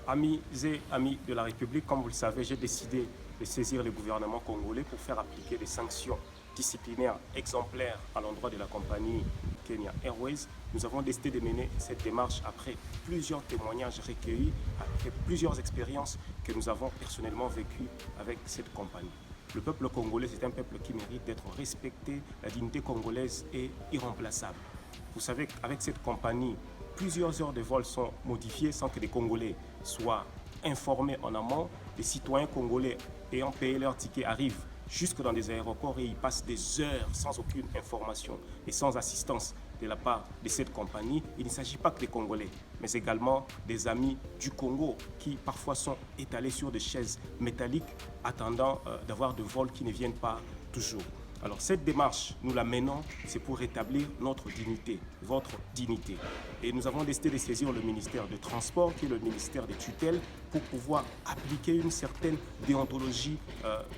Amis et amis de la République, comme vous le savez, j'ai décidé de saisir le gouvernement congolais pour faire appliquer des sanctions disciplinaires exemplaires à l'endroit de la compagnie Kenya Airways. Nous avons décidé de mener cette démarche après plusieurs témoignages recueillis, après plusieurs expériences que nous avons personnellement vécues avec cette compagnie. Le peuple congolais, c'est un peuple qui mérite d'être respecté. La dignité congolaise est irremplaçable. Vous savez qu'avec cette compagnie, plusieurs heures de vol sont modifiées sans que les Congolais soient informés en amont. Les citoyens congolais ayant payé leur ticket arrivent jusque dans des aéroports et ils passent des heures sans aucune information et sans assistance de la part de cette compagnie. Il ne s'agit pas que des Congolais, mais également des amis du Congo qui parfois sont étalés sur des chaises métalliques attendant d'avoir de vols qui ne viennent pas toujours. Alors cette démarche, nous la menons, c'est pour rétablir notre dignité, votre dignité. Et nous avons décidé de saisir le ministère des Transports, qui est le ministère des tutelles, pour pouvoir appliquer une certaine déontologie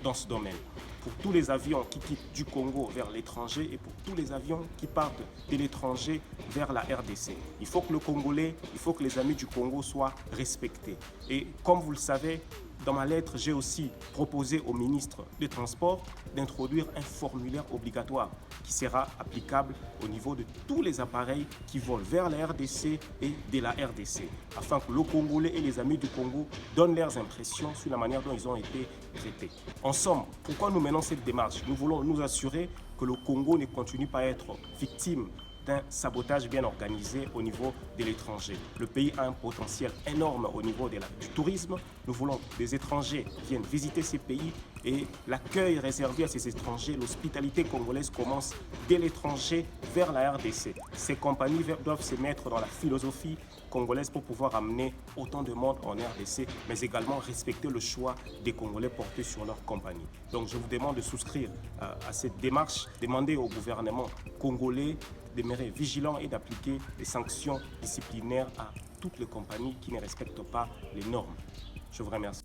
dans ce domaine. Pour tous les avions qui quittent du Congo vers l'étranger et pour tous les avions qui partent de l'étranger vers la RDC. Il faut que le Congolais, il faut que les amis du Congo soient respectés. Et comme vous le savez, dans ma lettre, j'ai aussi proposé au ministre des Transports d'introduire un formulaire obligatoire qui sera applicable au niveau de tous les appareils qui volent vers la RDC et de la RDC, afin que le Congolais et les amis du Congo donnent leurs impressions sur la manière dont ils ont été traités. En somme, pourquoi nous menons cette démarche? Nous voulons nous assurer que le Congo ne continue pas à être victime d'un sabotage bien organisé au niveau de l'étranger. Le pays a un potentiel énorme au niveau du tourisme. Nous voulons que des étrangers viennent visiter ces pays et l'accueil réservé à ces étrangers, l'hospitalité congolaise commence dès l'étranger vers la RDC. Ces compagnies doivent se mettre dans la philosophie congolaise pour pouvoir amener autant de monde en RDC, mais également respecter le choix des Congolais portés sur leur compagnie. Donc je vous demande de souscrire à cette démarche, demander au gouvernement congolais de demeurer vigilant et d'appliquer des sanctions disciplinaires à toutes les compagnies qui ne respectent pas les normes. Je vous remercie.